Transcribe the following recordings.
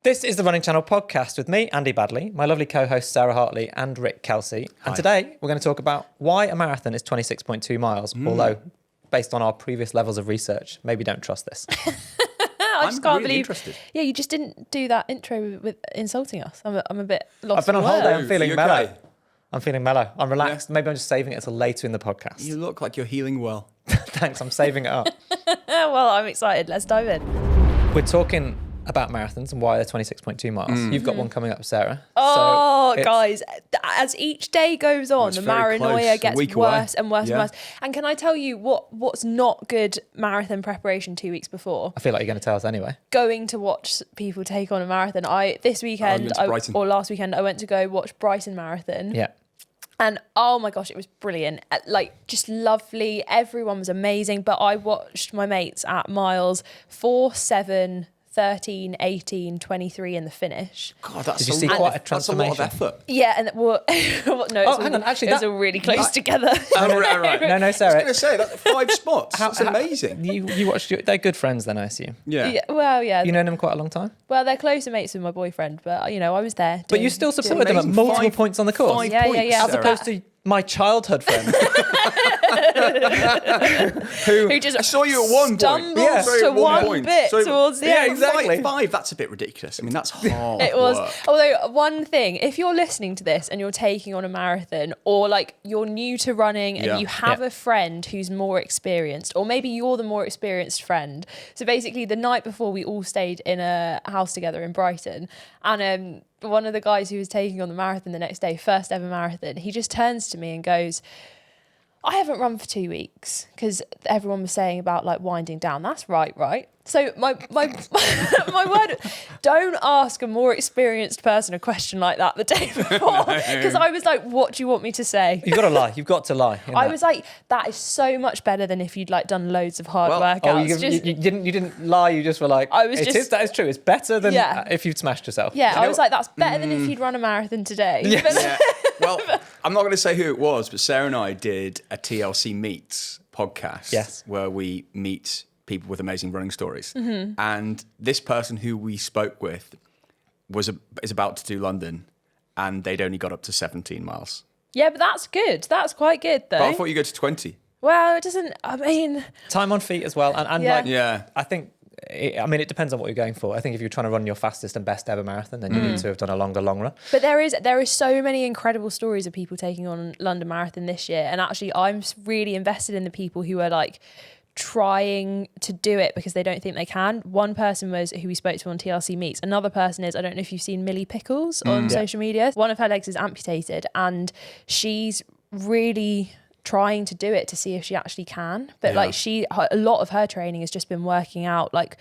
This is the Running Channel podcast with me, Andy Baddeley, my lovely co-host Sarah Hartley and Rick Kelsey. And today we're going to talk about why a marathon is 26.2 miles, although based on our previous levels of research, maybe don't trust this. I just can't believe. Interested. Yeah, you just didn't do that intro with insulting us. I'm a bit lost. I've been on for holiday, words. I'm feeling You mellow. okay? I'm feeling mellow. I'm relaxed. Maybe I'm just saving it until later in the podcast. You look like you're healing well. Thanks, I'm saving it up. Well, I'm excited. Let's dive in. We're talking about marathons and why they're 26.2 miles. You've got one coming up, Sarah. Oh, So it's- guys, as each day goes on, it's the very paranoia close. A gets week away. worse and worse Yeah. and worse. And can I tell you what's not good marathon preparation 2 weeks before? I feel like you're going to tell us anyway. Going to watch people take on a marathon. This weekend, went to Brighton. or last weekend, I went to go watch Brighton Marathon. Yeah. And oh my gosh, it was brilliant. Like, just lovely. Everyone was amazing. But I watched my mates at miles 4, 7, 13, 18, 23 in the finish. God, that's Did you see quite a That's a lot of transformation? effort. Yeah, and no, hang on, actually, it was that- all really close together. Oh, right. No, I was Sarah. going to say, that's 5 spots. That's amazing. You watched, they're good friends then, I assume. Yeah. Well, yeah. You known them quite a long time? Well, they're closer mates with my boyfriend, but I was there. But you still supported them at amazing. multiple points on the course. 5 Yeah, points, yeah. As Sarah. opposed to my childhood friend. who just I saw you at one point. stumbled Yeah. Sorry, to at one point. bit Sorry, towards the yeah, end. exactly. 5, that's a bit ridiculous. I mean, that's hard It was. work. Although, one thing, if you're listening to this and you're taking on a marathon, or like you're new to running and Yeah. you have Yeah. a friend who's more experienced, or maybe you're the more experienced friend. So basically, the night before, we all stayed in a house together in Brighton, and one of the guys who was taking on the marathon the next day, first ever marathon, he just turns to me and goes, I haven't run for 2 weeks, because everyone was saying about like winding down. That's right. So my my word, don't ask a more experienced person a question like that the day before, because I was like, what do you want me to say? You've got to lie. You've got to lie. in I that. was like, that is so much better than if you'd like done loads of hard Well, workouts. Oh, you Just- didn't lie. You just were like, I was that is true. It's better than Yeah. if you'd smashed yourself. yeah, you I know was like, that's better than if you'd run a marathon today. Yes. But- Yeah. Well, I'm not going to say who it was, but Sarah and I did a TLC Meets podcast. Yes. Where we meet people with amazing running stories. Mm-hmm. And this person who we spoke with is about to do London, and they'd only got up to 17 miles. yeah, but that's good. That's quite good though. But I thought you go to 20. Well, it doesn't, I mean, Time on feet as well. And Yeah. like, Yeah. I think, it depends on what you're going for. I think if you're trying to run your fastest and best ever marathon, then you need to have done a longer long run. but there is so many incredible stories of people taking on London Marathon this year, and actually I'm really invested in the people who are like trying to do it because they don't think they can. One person was who we spoke to on TRC Meets. Another person is, I don't know if you've seen Millie Pickles on social media. One of her legs is amputated, and she's really trying to do it to see if she actually can. But Yeah. like a lot of her training has just been working out like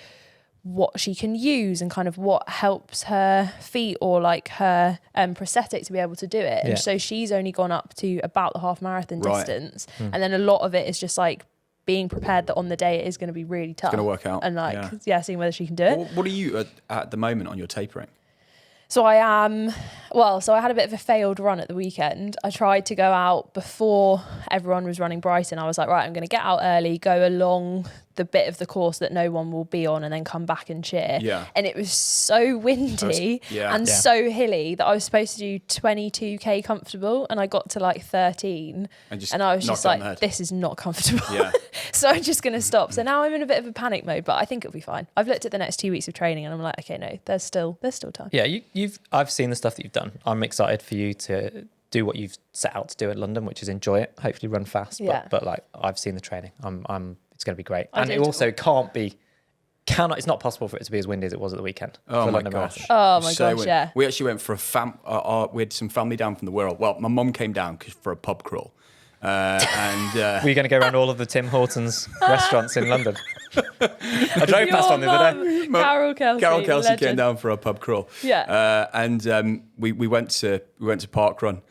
what she can use and kind of what helps her feet or like her prosthetic to be able to do it. Yeah. And so she's only gone up to about the half marathon Right. distance. And then a lot of it is just like being prepared that on the day it is going to be really tough. gonna work out, And like, yeah. yeah, seeing whether she can do it. What are you at the moment on your tapering? So I am, so I had a bit of a failed run at the weekend. I tried to go out before everyone was running Brighton. I was like, right, I'm going to get out early, go along the bit of the course that no one will be on, and then come back and cheer. Yeah. And it was so windy and Yeah. so hilly that I was supposed to do 22k comfortable, and I got to like 13. And I was just knocked it on the like, head. this is not comfortable. Yeah. So I'm just going to stop. So now I'm in a bit of a panic mode, but I think it'll be fine. I've looked at the next 2 weeks of training and I'm like, okay, no, there's still time. Yeah, I've seen the stuff that you've done. I'm excited for you to do what you've set out to do at London, which is enjoy it, hopefully run fast. Yeah. But like, I've seen the training. It's going to be great. I And it did. also it's not possible for it to be as windy as it was at the weekend. Oh for my London gosh. Marathon. Oh my So gosh, when- yeah. We actually went for we had some family down from the world. Well, my mum came down for a pub crawl. And Were you going to go around all of the Tim Hortons restaurants in London? I drove past one the other day. Carol Kelsey. Carol Kelsey legend. came down for a pub crawl. Yeah. And we went to Parkrun,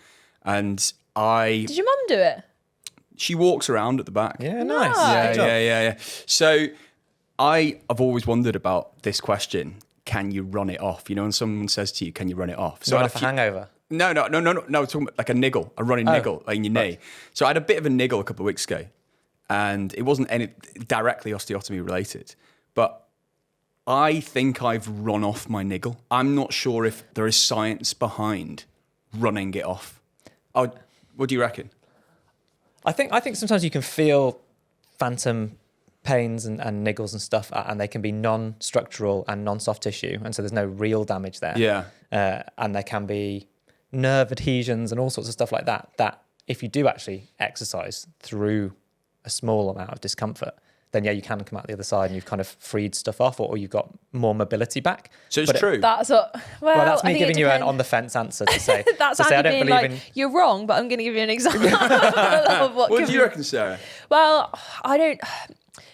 and Did your mum do it? she walks around at the back. Yeah, nice. Nice. Good job. Yeah. So I've always wondered about this question: can you run it off? You know, when someone says to you, "Can you run it off?" So I I had have a hangover. No. Talking about like a niggle, a running niggle like in your knee. So I had a bit of a niggle a couple of weeks ago, and it wasn't any directly osteotomy related, but I think I've run off my niggle. I'm not sure if there is science behind running it off. Oh, what do you reckon? I think sometimes you can feel phantom pains and niggles and stuff, and they can be non-structural and non-soft tissue, and so there's no real damage there. Yeah. And there can be nerve adhesions and all sorts of stuff like that, that if you do actually exercise through a small amount of discomfort, then yeah, you can come out the other side and you've kind of freed stuff off, or you've got more mobility back. So it's true. That's what. Well, Well, that's I me think giving it you an depends. on the fence answer to say. That's to say I Andy don't being believe like, in. you're wrong, but I'm going to give you an example of what. What do you reckon, Sarah? Well, I don't.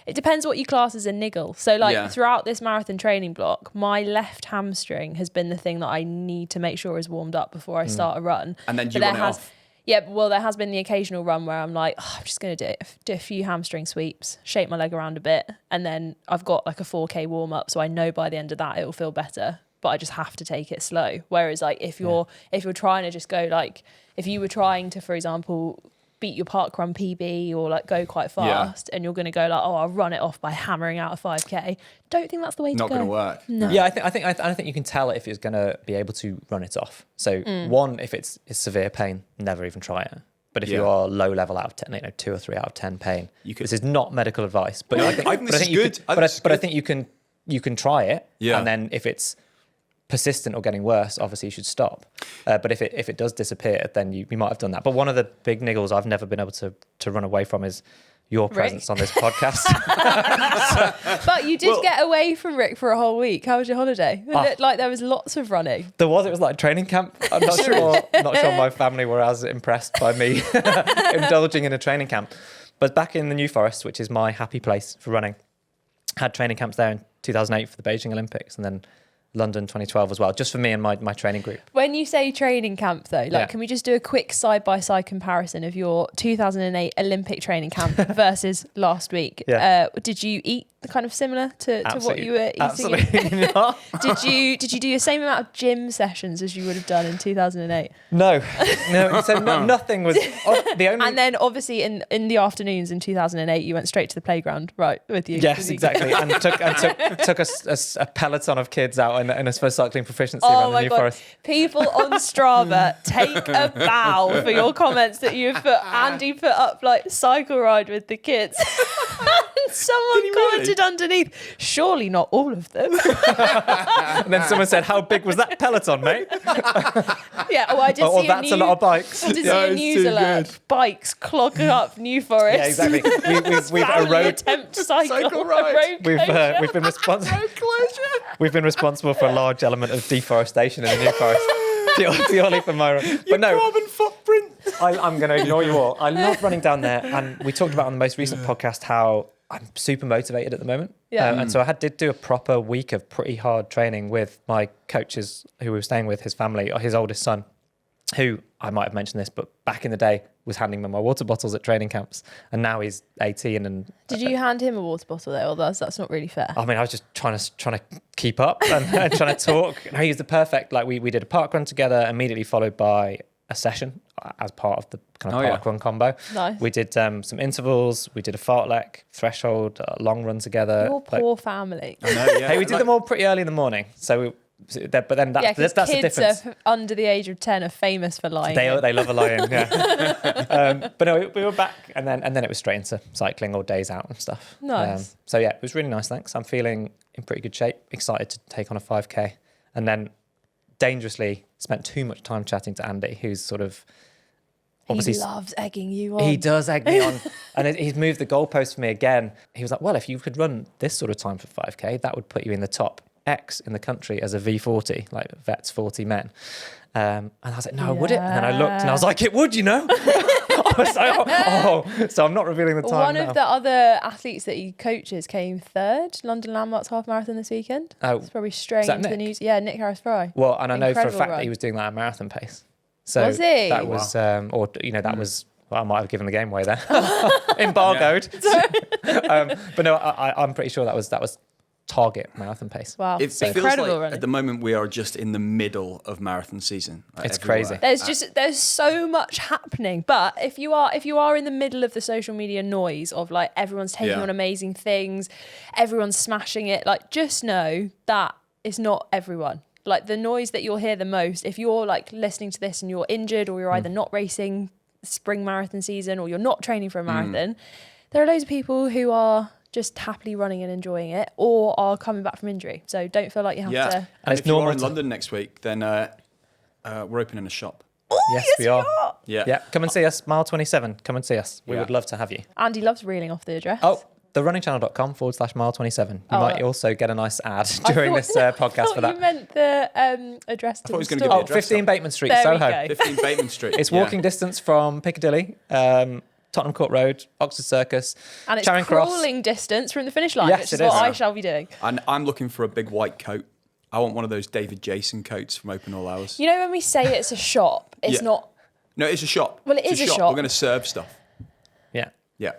It depends what you class as a niggle. So, like, Yeah. throughout this marathon training block, my left hamstring has been the thing that I need to make sure is warmed up before I start a run. And then do But you there run it has, off? Yeah, well, there has been the occasional run where I'm like, I'm just going to do a few hamstring sweeps, shake my leg around a bit, and then I've got like a 4K warm up, so I know by the end of that it'll feel better. But I just have to take it slow. Whereas, like, if you're trying to just go, like, if you were trying to, for example, beat your parkrun PB or like go quite fast, and you're going to go like, oh, I'll run it off by hammering out a 5K. Don't think that's the way Not to go. going to work. No. Yeah, I think you can tell if it's going to be able to run it off. So one, if it's severe pain, never even try it. But if Yeah. you are low level out of 10, 2 or 3 out of 10 pain, You could- this is not medical advice. But No, I think, I think but this is you good. could- I think but this is I good. think you can try it. Yeah. And then if it's persistent or getting worse, obviously you should stop. But if it does disappear, then you might have done that. But one of the big niggles I've never been able to run away from is your presence on this podcast. But you did get away from Rick for a whole week. How was your holiday? It looked like there was lots of running. It was like training camp. I'm not sure my family were as impressed by me indulging in a training camp. But back in the New Forest, which is my happy place for running, had training camps there in 2008 for the Beijing Olympics, and then London 2012 as well, just for me and my training group. When you say training camp, though, like, can we just do a quick side-by-side comparison of your 2008 Olympic training camp versus last week? Yeah. Did you eat kind of similar to what you were eating? Absolutely not. Did you do the same amount of gym sessions as you would have done in 2008? No. So nothing was the only. And then obviously in the afternoons in 2008, you went straight to the playground, right, with you? Yes, exactly. And took a peloton of kids out in a cycling proficiency Oh around the my New God. Forest. People on Strava, take a bow for your comments that you put. Andy put up like cycle ride with the kids. And someone Did he really? commented underneath, surely not all of them. And then someone said, "How big was that peloton, mate?" Yeah, oh, I did Or see that's a lot of bikes. I did Yeah, see a it's news too alert. good. Bikes clogging up New Forest. Yeah, exactly. We've Family eroded. attempt cycle ride. road We've been responsible. Road closure. We've been responsible for a large element of deforestation in the New Forest, purely for my run. But no, Carbon footprint. I'm going to ignore you all. I love running down there, and we talked about on the most recent podcast how I'm super motivated at the moment. Yeah. And so I did do a proper week of pretty hard training with my coaches who we were staying with, his family, or his oldest son, who I might have mentioned this, but back in the day was handing me my water bottles at training camps, and now he's 18 and. Did you hand him a water bottle though, or that's not really fair? I mean, I was just trying to keep up and trying to talk. No, he was the perfect. Like we did a park run together, immediately followed by a session as part of the kind of park run combo. Nice. We did some intervals. We did a fartlek, threshold, long run together. Your poor family. I know, yeah. Hey, we did them all pretty early in the morning. But then Yeah, that's because the kids difference. under the age of 10 are famous for lying. They love a lion, yeah. But no, we were back, and then it was straight into cycling or days out and stuff. Nice. So yeah, it was really nice. Thanks. I'm feeling in pretty good shape. Excited to take on a 5K, and then dangerously spent too much time chatting to Andy, who's sort of obviously He loves egging you on. he does egg me on, and he's moved the goalpost for me again. He was like, "Well, if you could run this sort of time for 5K, that would put you in the top X in the country as a V40, like vets 40 men." And I was like, "No, would it?" And then I looked, and I was like, "It would, you know." I was like, oh, so I'm not revealing the time One now. of the other athletes that he coaches came third, London Landmarks half marathon this weekend. Oh, It's probably straying is that into the Nick? news. Yeah, Nick Harris-Fry. Well, and I know for a Incredible fact run. that he was doing that at marathon pace. So Was he? that was, that was. Well, I might have given the game away there. Embargoed. But no, I'm pretty sure that was target marathon pace. Wow, It it's feels incredible like running. at the moment we are just in the middle of marathon season. Like, It's everywhere. crazy. There's so much happening. But if you are in the middle of the social media noise of like everyone's taking Yeah. on amazing things, everyone's smashing it, like just know that it's not everyone. Like the noise that you'll hear the most, if you're like listening to this and you're injured or you're either not racing spring marathon season or you're not training for a marathon, there are loads of people who are just happily running and enjoying it or are coming back from injury. So don't feel like you have to. And And it's if you normal are in to- London next week, then we're opening a shop. Yes, we are. Yeah. Yeah, come and see us, mile 27. Come and see us. We Yeah. would love to have you. Andy loves reeling off the address. Oh, therunningchannel.com/mile 27. You might also get a nice ad during this podcast for that. You meant the address to thought he the was gonna store. give me Oh, the address 15 up. Bateman Street, There we Soho. go. 15 Bateman Street. It's Yeah. walking distance from Piccadilly, Tottenham Court Road, Oxford Circus, And it's Charing Cross. crawling distance from the finish line, Yes, which it is what is. I shall be doing. And I'm looking for a big white coat. I want one of those David Jason coats from Open All Hours. You know when we say it's a shop, it's Yeah. not. No, it's a shop. Well, it It's is a shop. We're going to serve stuff. Yeah. Yeah.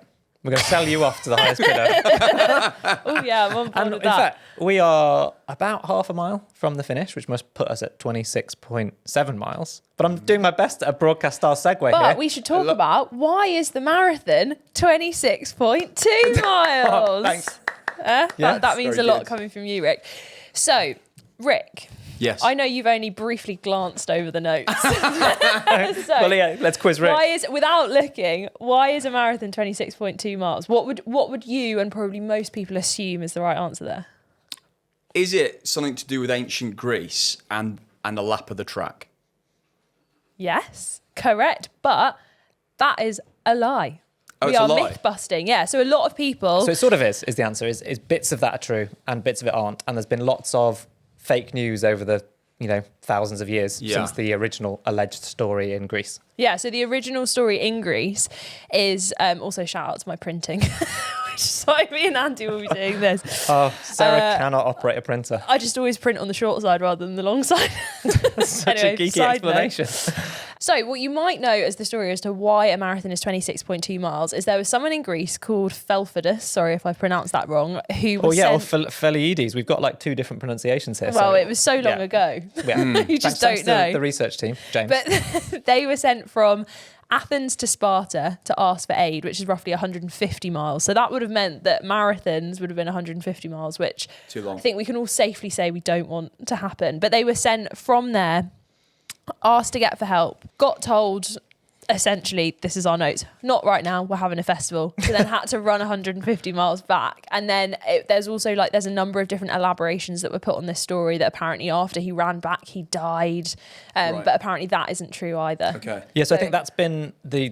We're going to sell you off to the highest bidder. Oh yeah, I'm on board And with in that. fact, we are about half a mile from the finish, which must put us at 26.7 miles. But I'm doing my best at a broadcast style segue But here. we should talk about why is the marathon 26.2 miles? Thanks. That means a very lot good. coming from you, Rick. So, Rick, Yes. I know you've only briefly glanced over the notes. So, Well, yeah, let's quiz Rick. why is, without looking, why is a marathon 26.2 miles? What would you and probably most people assume is the right answer there? Is it something to do with ancient Greece and a lap of the track? Yes, correct. But that is a lie. Oh, We it's a are lie. myth busting. Yeah. So a lot of people. So it sort of is the answer. Is bits of that are true and bits of it aren't. And there's been lots of fake news over the, thousands of years Yeah. since the original alleged story in Greece. Yeah, so the original story in Greece is also shout out to my printing. So me and Andy will be doing this. Oh, Sarah cannot operate a printer. I just always print on the short side rather than the long side. Such Anyway, a geeky side note. explanation. So what you might know as the story as to why a marathon is 26.2 miles is there was someone in Greece called Felphidus, sorry if I pronounced that wrong, who was Or sent... Philiides. We've got like two different pronunciations here. Well, so, it was so long yeah. ago. Yeah. You just Thanks don't know. to the research team, James. But they were sent from Athens to Sparta to ask for aid, which is roughly 150 miles. So that would have meant that marathons would have been 150 miles, which Too long. I think we can all safely say we don't want to happen. But they were sent from there, asked to get for help, got told essentially, this is our notes, not right now, we're having a festival. So then had to run 150 miles back. And then there's also there's a number of different elaborations that were put on this story that apparently after he ran back, he died. Right. But apparently that isn't true either. Okay. Yeah, so I So- think that's been the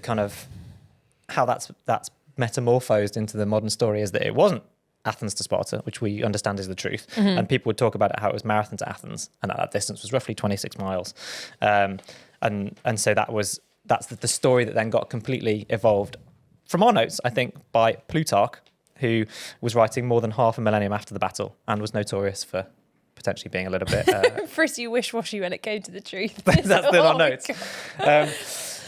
kind of how that's metamorphosed into the modern story is that it wasn't Athens to Sparta, which we understand is the truth, and people would talk about it how it was marathon to Athens, and that distance was roughly 26 miles, and so that's the story that then got completely evolved from our notes, I think, by Plutarch, who was writing more than half a millennium after the battle and was notorious for potentially being a little bit Pretty wish-washy when it came to the truth. that's still Oh on my notes. God.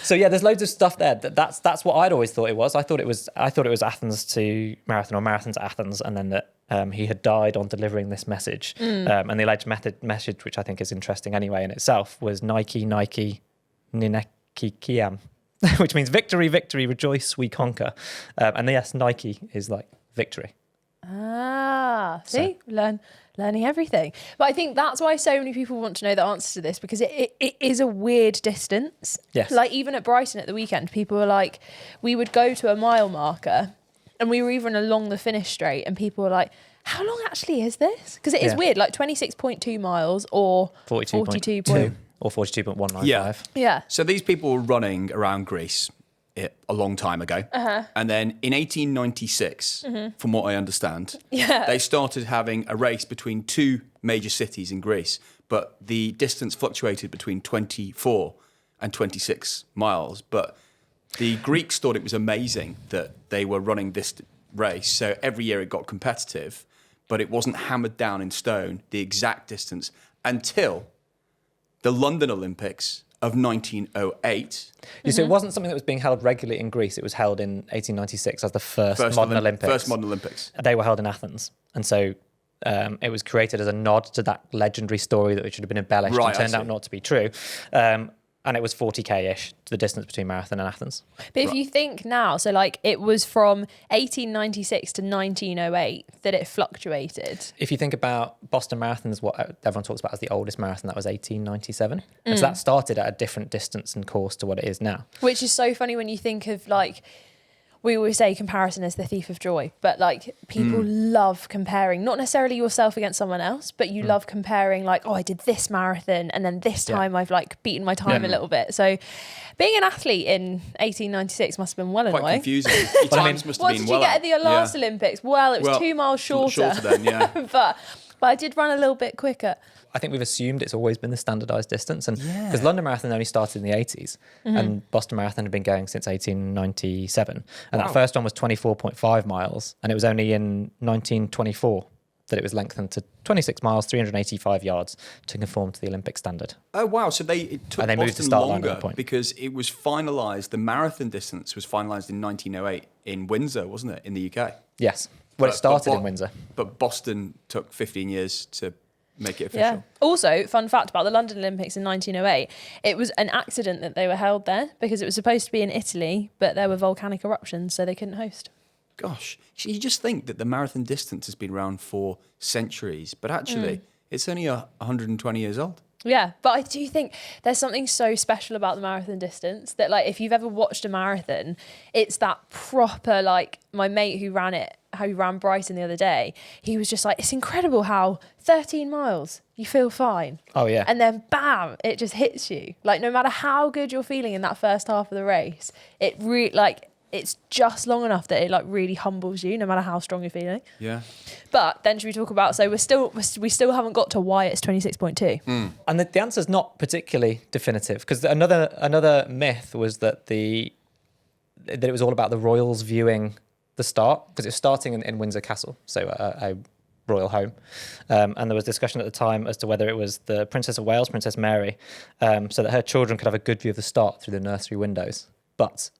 So yeah, there's loads of stuff there. That's what I'd always thought it was. I thought it was Athens to Marathon or Marathon to Athens, and then that he had died on delivering this message. And the alleged message, which I think is interesting anyway in itself, was Nike Ninekikiam, which means victory, victory, rejoice, we conquer. And yes, Nike is like victory. Ah, see, learning everything. But I think that's why so many people want to know the answer to this, because it is a weird distance. Yes. Like even at Brighton at the weekend, people were like, we would go to a mile marker and we were even along the finish straight and people were like, how long actually is this? Because it is Yeah. weird, like 26.2 miles or 42.2 42. or 42.195. Yeah. Yeah. So these people were running around Greece a long time ago. And then in 1896, from what I understand, they started having a race between two major cities in Greece, but the distance fluctuated between 24 and 26 miles. But the Greeks thought it was amazing that they were running this race. So every year it got competitive, but it wasn't hammered down in stone, the exact distance, until the London Olympics of 1908. So it wasn't something that was being held regularly in Greece. It was held in 1896 as the first modern Olympics. First modern Olympics. They were held in Athens. And so it was created as a nod to that legendary story that it should have been embellished and turned out not to be true. And it was 40k-ish, the distance between Marathon and Athens. But if you think now, so like it was from 1896 to 1908 that it fluctuated. If you think about Boston Marathon is what everyone talks about as the oldest marathon, that was 1897. And so that started at a different distance and course to what it is now. Which is so funny when you think of like, we always say comparison is the thief of joy, but like people love comparing, not necessarily yourself against someone else, but you love comparing like, oh, I did this marathon and then this time I've like beaten my time a little bit. So being an athlete in 1896 must have been well annoying. Quite confusing. Your times must have What been did you get at the last Olympics? Well, it was 2 miles shorter. Shorter then, yeah. but I did run a little bit quicker. I think we've assumed it's always been the standardised distance. And because London Marathon only started in the 80s and Boston Marathon had been going since 1897. And that first one was 24.5 miles. And it was only in 1924 that it was lengthened to 26 miles, 385 yards to conform to the Olympic standard. Oh, wow. So it took And they moved Boston the start line at longer that point. because it was finalised, the marathon distance was finalised in 1908 in Windsor, wasn't it, in the UK? Yes. Well, it started in Windsor. But Boston took 15 years to make it official. Yeah. Also, fun fact about the London Olympics in 1908, it was an accident that they were held there because it was supposed to be in Italy, but there were volcanic eruptions, so they couldn't host. Gosh, you just think that the marathon distance has been around for centuries, but actually it's only 120 years old. Yeah, but I do think there's something so special about the marathon distance that, like, if you've ever watched a marathon, it's that proper, like, my mate who ran Brighton the other day, he was just like, it's incredible how 13 miles, you feel fine. Oh, yeah. And then, bam, it just hits you. Like, no matter how good you're feeling in that first half of the race, it really, like, it's just long enough that it like really humbles you, no matter how strong you're feeling. Yeah. But then should we talk about? So we still haven't got to why it's 26.2. And the answer's not particularly definitive because another myth was that it was all about the royals viewing the start because it was starting in Windsor Castle, so a royal home, and there was discussion at the time as to whether it was the Princess of Wales, Princess Mary, so that her children could have a good view of the start through the nursery windows, but.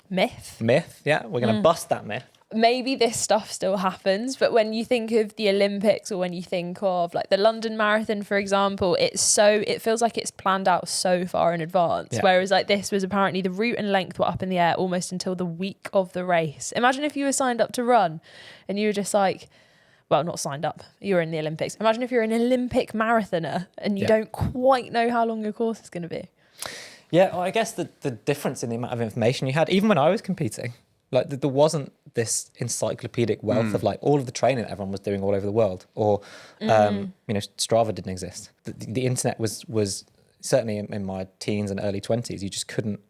Myth. Yeah, we're going to bust that myth. Maybe this stuff still happens, but when you think of the Olympics or when you think of like the London Marathon, for example, it feels like it's planned out so far in advance. Yeah. Whereas like this was apparently the route and length were up in the air almost until the week of the race. Imagine if you were signed up to run and you were just like, well, not signed up, you're in the Olympics. Imagine if you're an Olympic marathoner and you don't quite know how long your course is going to be. Yeah, well, I guess the difference in the amount of information you had, even when I was competing, like there wasn't this encyclopedic wealth of like all of the training that everyone was doing all over the world, or Strava didn't exist. The internet was certainly in my teens and early 20s. You just couldn't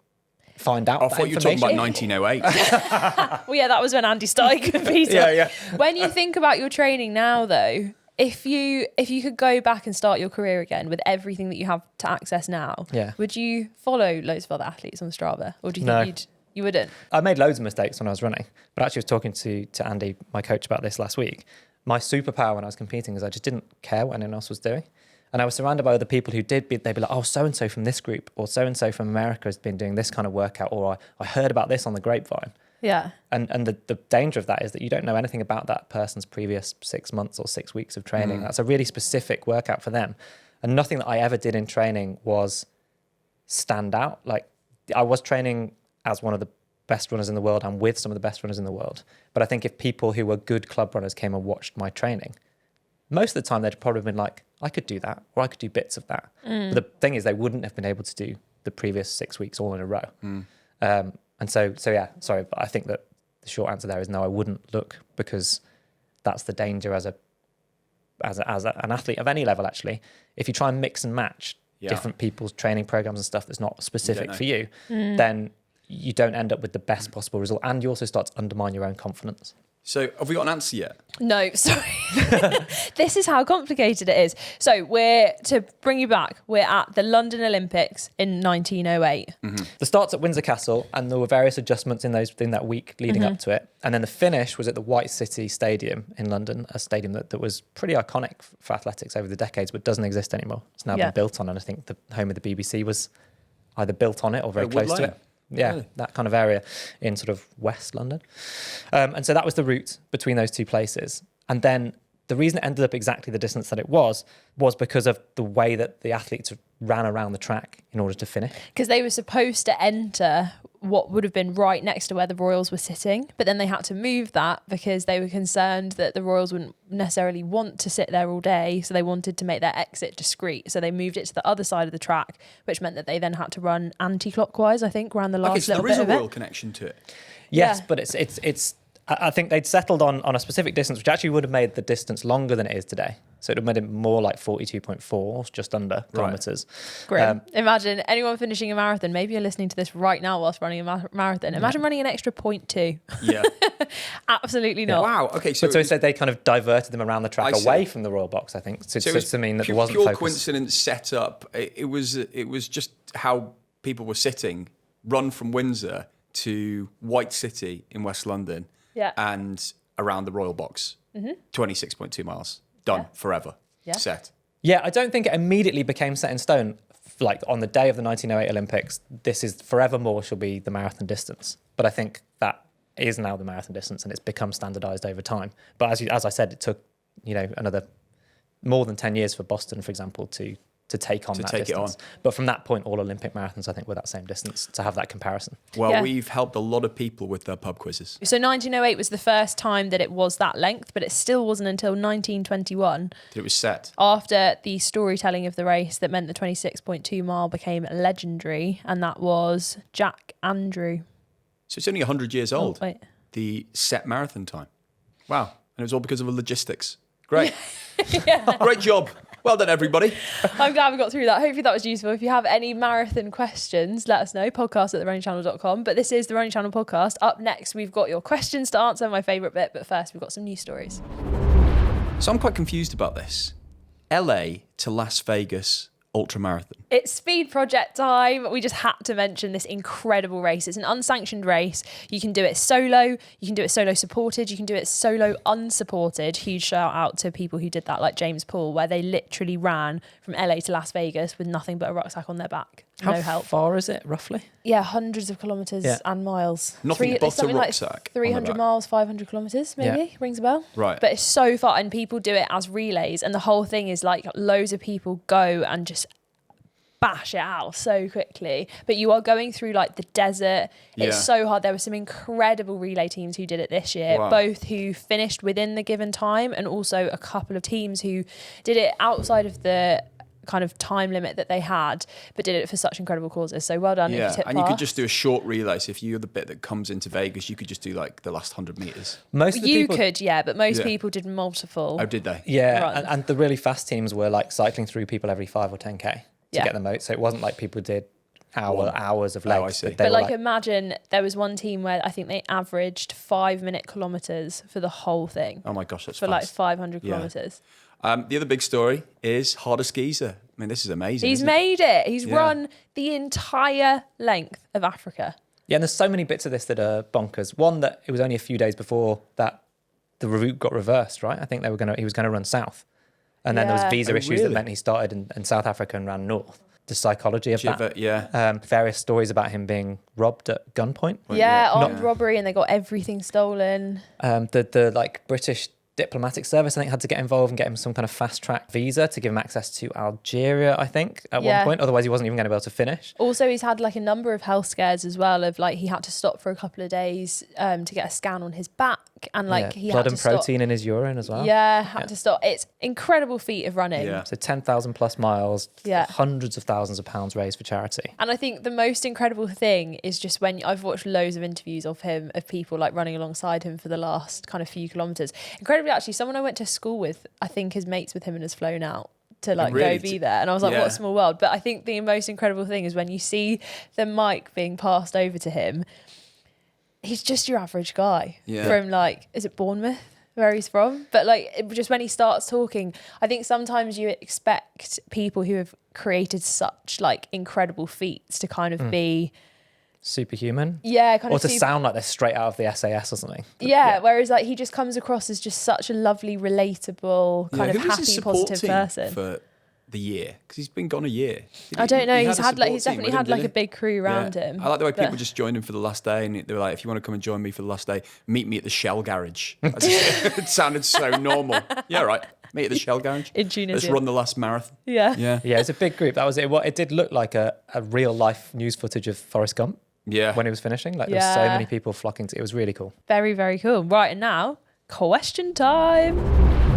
find out. I thought you were talking about 1908. Well, yeah, that was when Andy started competing. Yeah. When you think about your training now, though. If you could go back and start your career again with everything that you have to access now, would you follow loads of other athletes on Strava, or do you think you wouldn't? I made loads of mistakes when I was running, but actually I was talking to Andy, my coach, about this last week. My superpower when I was competing is I just didn't care what anyone else was doing, and I was surrounded by other people who they'd be like, oh, so and so from this group, or so and so from America has been doing this kind of workout, or I heard about this on the grapevine. Yeah. And the danger of that is that you don't know anything about that person's previous 6 months or 6 weeks of training. That's a really specific workout for them. And nothing that I ever did in training was stand out. Like I was training as one of the best runners in the world and with some of the best runners in the world. But I think if people who were good club runners came and watched my training, most of the time they'd probably been like, I could do that, or I could do bits of that. But the thing is, they wouldn't have been able to do the previous 6 weeks all in a row. And so yeah, sorry, but I think that the short answer there is no, I wouldn't look, because that's the danger as an athlete of any level, actually. If you try and mix and match different people's training programs and stuff that's not specific for you, then you don't end up with the best possible result, and you also start to undermine your own confidence. So have we got an answer yet? No, sorry. This is how complicated it is. So to bring you back, we're at the London Olympics in 1908. The start's at Windsor Castle, and there were various adjustments in that week leading up to it. And then the finish was at the White City Stadium in London, a stadium that was pretty iconic for athletics over the decades, but doesn't exist anymore. It's now been built on, and I think the home of the BBC was either built on it or very Wood close to Lane. it. Yeah, Really? that kind of area in sort of West London. And so that was the route between those two places. And then the reason it ended up exactly the distance that it was because of the way that the athletes ran around the track in order to finish. Because they were supposed to enter what would have been right next to where the Royals were sitting, but then they had to move that because they were concerned that the Royals wouldn't necessarily want to sit there all day, so they wanted to make their exit discreet. So they moved it to the other side of the track, which meant that they then had to run anti-clockwise, I think, around the last so little there is bit a of it. Royal connection to it. Yes, Yeah. but it's. I think they'd settled on a specific distance, which actually would have made the distance longer than it is today. So it would have made it more like 42.4, just under kilometres. Grim. Imagine anyone finishing a marathon. Maybe you're listening to this right now whilst running a marathon. Imagine running an extra 0.2. Yeah. Absolutely not. Wow. Okay. So, But so instead they kind of diverted them around the track I see. away from the Royal Box, I think, to mean that there wasn't pure focus. coincidence set up. It was just how people were sitting, run from Windsor to White City in West London. Yeah. And around the Royal Box, 26.2 miles, done forever, set. Yeah, I don't think it immediately became set in stone. Like on the day of the 1908 Olympics, this is forevermore shall be the marathon distance. But I think that is now the marathon distance, and it's become standardised over time. But as I said, it took another more than 10 years for Boston, for example, to take on that take it distance. on. But from that point, all Olympic marathons, I think, were that same distance to have that comparison. Well, Yeah. we've helped a lot of people with their pub quizzes. So 1908 was the first time that it was that length, but it still wasn't until 1921, That it was set. after the storytelling of the race, that meant the 26.2 mile became legendary, and that was Jack Andrew. So it's only 100 years old. Oh, wait. The set marathon time. Wow. And it was all because of the logistics. Great. Great job. Well done, everybody. I'm glad we got through that. Hopefully that was useful. If you have any marathon questions, let us know. podcast@therunningchannel.com. But this is the Running Channel podcast. Up next, we've got your questions to answer, my favourite bit. But first, we've got some news stories. So I'm quite confused about this. LA to Las Vegas ultramarathon. It's speed project time. We just had to mention this incredible race. It's an unsanctioned race. You can do it solo. You can do it solo supported. You can do it solo unsupported. Huge shout out to people who did that, like James Paul, where they literally ran from LA to Las Vegas with nothing but a rucksack on their back. How No help. far is it, roughly? Yeah, hundreds of kilometres and miles. Nothing but a something rucksack on like the 300 back. miles, 500 kilometres, maybe. Yeah. Rings a bell. Right. But it's so far, and people do it as relays, and the whole thing is like loads of people go and just bash it out so quickly. But you are going through like the desert. It's Yeah. so hard. There were some incredible relay teams who did it this year, Wow. both who finished within the given time, and also a couple of teams who did it outside of the kind of time limit that they had, but did it for such incredible causes. So well done. if Yeah, you tip and you could past. just do a short relay. So if you're the bit that comes into Vegas, you could just do like the last 100 meters. Most of the You people, could, yeah, but most Yeah. people did multiple. Oh, did they? Yeah, Right. and the really fast teams were like cycling through people every 5 or 10k to Yeah. get them out. So it wasn't like people did hours of Oh, I legs. see. They But were like, imagine there was one team where I think they averaged 5-minute kilometers for the whole thing, Oh my gosh, that's for like fast. 500 Yeah. kilometers. The other big story is hardest geezer. I mean, this is amazing. He's isn't it? made it. He's Yeah. run the entire length of Africa. Yeah, and there's so many bits of this that are bonkers. One, that it was only a few days before that the route got reversed, right? I think he was going to run south. And then there was Yeah. visa Oh, issues that really? meant he started in South Africa and ran north. The psychology of that. Yeah. Various stories about him being robbed at gunpoint. Well, yeah, yeah. armed Yeah. robbery, and they got everything stolen. The like British diplomatic service, I think, had to get involved and get him some kind of fast track visa to give him access to Algeria, I think, at Yeah. one point. Otherwise, he wasn't even going to be able to finish. Also, he's had like a number of health scares as well. Of like, he had to stop for a couple of days to get a scan on his back, and like Yeah. he blood had to and stop. protein in his urine as well. Yeah, had to stop. It's incredible feat of running. Yeah. So 10,000 plus miles, Yeah. hundreds of thousands of pounds raised for charity. And I think the most incredible thing is just when I've watched loads of interviews of him, of people like running alongside him for the last kind of few kilometres. Incredibly, actually, someone I went to school with, I think is mates with him and has flown out to like Really? go be there. And I was like, Yeah. what a small world. But I think the most incredible thing is when you see the mic being passed over to him, he's just your average guy Yeah. from like, is it Bournemouth? Where he's from, but like just when he starts talking, I think sometimes you expect people who have created such like incredible feats to kind of be Superhuman. kind Or of to sound like they're straight out of the SAS or something. whereas like he just comes across as just such a lovely, relatable, kind Who of was his happy, support positive team person. for the year? Because he's been gone a year. I don't know. He He's a had like support he's team definitely with him, had like a didn't big crew around he? him. I like the way people But- just joined him for the last day, and they were like, "If you want to come and join me for the last day, meet me at the Shell garage." It sounded so normal. Yeah, right. Meet at the Shell garage. In Tunisia. Let's run the last marathon. Yeah. Yeah. Yeah, it's a big group. That was it. What it did look like a real life news footage of Forrest Gump Yeah. when he was finishing. Like there was so Yeah. many people flocking to it. It was really cool. Very, very cool. Right, and now, question time.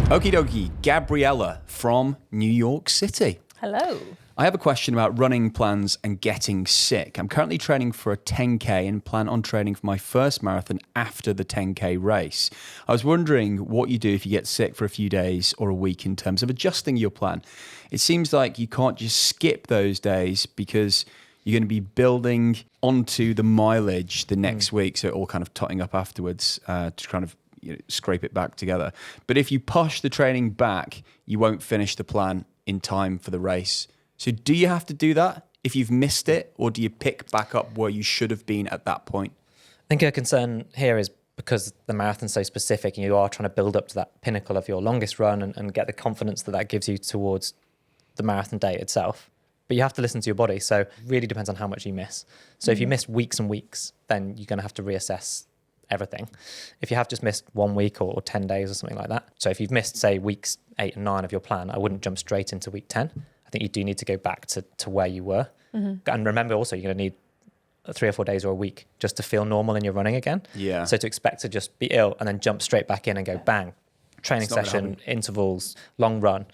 Okie dokie. Gabriella from New York City. Hello. I have a question about running plans and getting sick. I'm currently training for a 10K and plan on training for my first marathon after the 10K race. I was wondering what you do if you get sick for a few days or a week in terms of adjusting your plan. It seems like you can't just skip those days because you're going to be building onto the mileage the next week, so it all kind of totting up afterwards to kind of scrape it back together. But if you push the training back, you won't finish the plan in time for the race. So do you have to do that if you've missed it, or do you pick back up where you should have been at that point? I think a concern here is because the marathon's so specific and you are trying to build up to that pinnacle of your longest run and get the confidence that gives you towards the marathon day itself. But you have to listen to your body. So it really depends on how much you miss. So if you missed weeks and weeks, then you're going to have to reassess everything. If you have just missed 1 week or 10 days or something like that. So if you've missed, say, weeks 8 and 9 of your plan, I wouldn't jump straight into week 10. I think you do need to go back to where you were. Mm-hmm. And remember also, you're going to need 3 or 4 days or a week just to feel normal in your running again. Yeah. So to expect to just be ill and then jump straight back in and go bang, training It's not gonna session, happen. intervals, long run,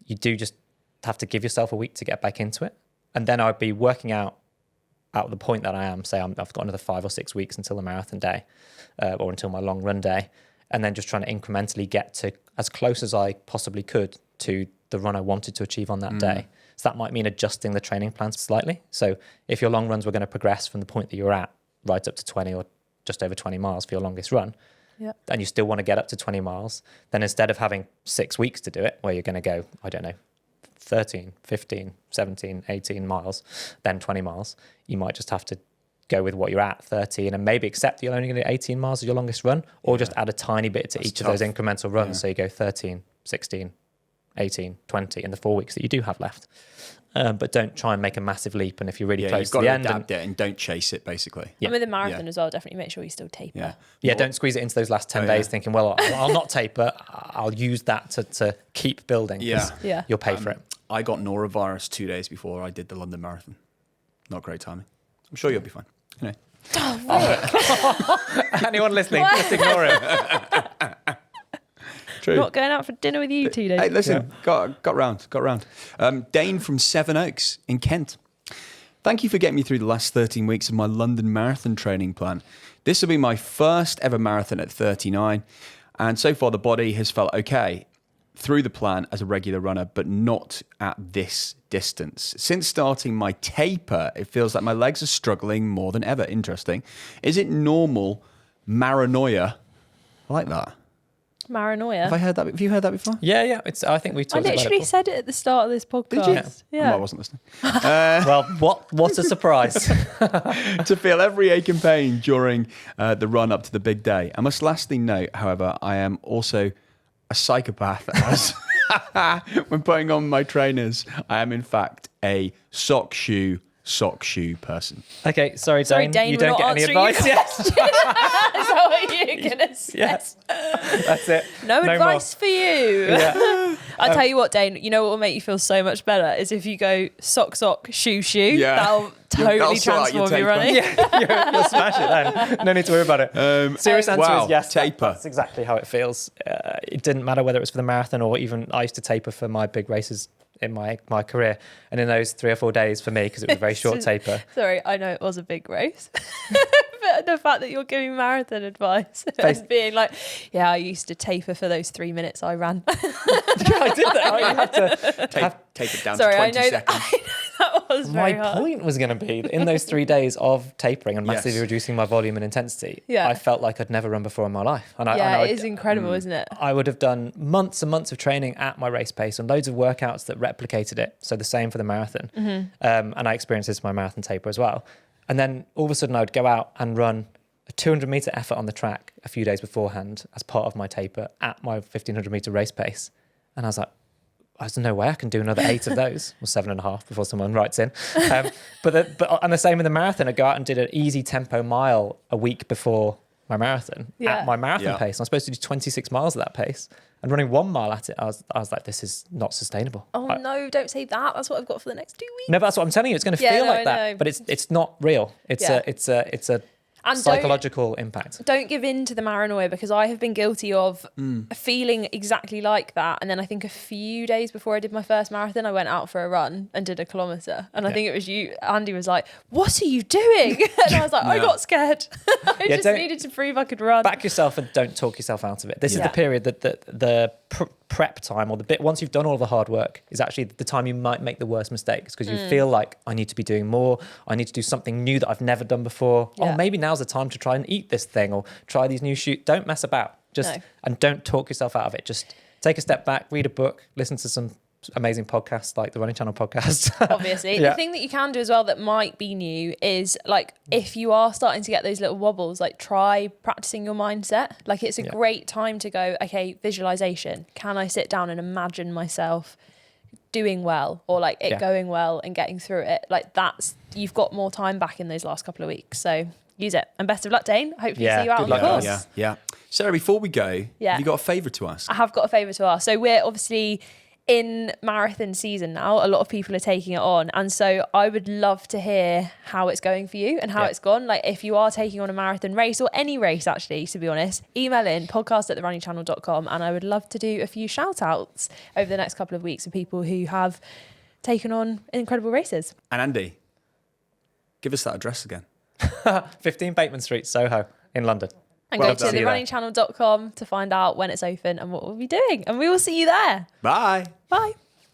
you do just have to give yourself a week to get back into it. And then I'd be working out at the point that I am, say I've got another 5 or 6 weeks until the marathon day or until my long run day, and then just trying to incrementally get to as close as I possibly could to the run I wanted to achieve on that day. So that might mean adjusting the training plans slightly. So if your long runs were going to progress from the point that you're at right up to 20 or just over 20 miles for your longest run, and you still want to get up to 20 miles, then instead of having 6 weeks to do it, where you're going to go, I don't know, 13, 15, 17, 18 miles, then 20 miles, you might just have to go with what you're at, 13, and maybe accept that you're only going to do 18 miles as your longest run, or just add a tiny bit to each of those incremental runs. So you go 13, 16, 18, 20 in the 4 weeks that you do have left. But don't try and make a massive leap. And if you're really close you've to got the to end, adapt it and don't chase it, basically. Yeah. And with the marathon as well, definitely make sure you still taper. don't squeeze it into those last 10 days thinking, well, I'll not taper. I'll use that to keep building. 'Cause you'll pay for it. I got norovirus 2 days before I did the London Marathon. Not great timing. I'm sure you'll be fine. Anyway. Anyone listening, just ignore him. True. Not going out for dinner with you 2 days. Hey, listen, got round. Dane from Seven Oaks in Kent. Thank you for getting me through the last 13 weeks of my London Marathon training plan. This will be my first ever marathon at 39, and so far the body has felt okay through the plan as a regular runner, but not at this distance. Since starting my taper, it feels like my legs are struggling more than ever. Interesting. Is it normal maranoia? I like that. Maranoia. Have I heard that? Have you heard that before? Yeah. I think we I talked about it literally before. said it at the start of this podcast. Did you? Yeah. Oh, I wasn't listening. Well, what a surprise. To feel every ache and pain during the run up to the big day. I must lastly note, however, I am also a psychopath as when putting on my trainers, I am in fact a sock shoe person. Okay, sorry, Dane. You we're don't not get any answering your advice. Yes. Is that what you're going to say? Yes. That's it. No more. advice for you. Yeah. I'll tell you what, Dane, you know what will make you feel so much better is if you go sock, shoe. Yeah. That'll totally That'll sort out your transform your running. Yeah, you'll smash it then. No need to worry about it. Serious answer wow, is yes. taper. That's exactly how it feels. It didn't matter whether it was for the marathon or even I used to taper for my big races in my career. And in those 3 or 4 days for me, because it was a very short taper. Sorry, I know it was a big race. But the fact that you're giving marathon advice and being like, yeah, I used to taper for those 3 minutes I ran. Yeah, I did that. You have to Tape it down Sorry, to 20 I know seconds. that was My very hard. point was going to be that in those 3 days of tapering and massively Yes. reducing my volume and intensity, Yeah. I felt like I'd never run before in my life. And It is incredible, isn't it? I would have done months and months of training at my race pace and loads of workouts that replicated it. So the same for the marathon. And I experienced this in my marathon taper as well. And then all of a sudden I would go out and run a 200 meter effort on the track a few days beforehand as part of my taper at my 1500 meter race pace. And I was like, there's no way I can do another 8 of those, or 7.5 before someone writes in. But the same with the marathon. I go out and did an easy tempo mile a week before my marathon at my marathon pace. I'm supposed to do 26 miles at that pace, and running 1 mile at it, I was like, this is not sustainable. No, don't say that. That's what I've got for the next 2 weeks. No, but that's what I'm telling you. It's going to feel like that, but it's not real. It's a and psychological impact. Don't give in to the paranoia, because I have been guilty of feeling exactly like that. And then I think a few days before I did my first marathon, I went out for a run and did a kilometre. And I think it was you, Andy was like, what are you doing? And I was like, I got scared. I just needed to prove I could run. Back yourself and don't talk yourself out of it. This is the period that the prep time, or the bit once you've done all the hard work, is actually the time you might make the worst mistakes, because you feel like, I need to be doing more. I need to do something new that I've never done before. Oh, maybe now's the time to try and eat this thing, or try these new shoots. Don't mess about. And don't talk yourself out of it. Just take a step back, read a book, listen to some amazing podcasts like the Running Channel podcast. Obviously. The thing that you can do as well that might be new is, like, if you are starting to get those little wobbles, like, try practicing your mindset. Like, it's a great time to go, okay, visualization. Can I sit down and imagine myself doing well, or like it going well and getting through it? Like, you've got more time back in those last couple of weeks. So use it. And best of luck, Dane. Hopefully see you out on the course. Yeah. Sarah, before we go, have you got a favour to ask? I have got a favour to ask. So we're obviously in marathon season now. A lot of people are taking it on, and so I would love to hear how it's going for you and how it's gone. Like, if you are taking on a marathon race, or any race actually, to be honest, email in podcast@therunningchannel.com, and I would love to do a few shout outs over the next couple of weeks of people who have taken on incredible races. And Andy, give us that address again. 15 Bateman Street, Soho in London. And go to therunningchannel.com to find out when it's open and what we'll be doing. And we will see you there. Bye. Bye.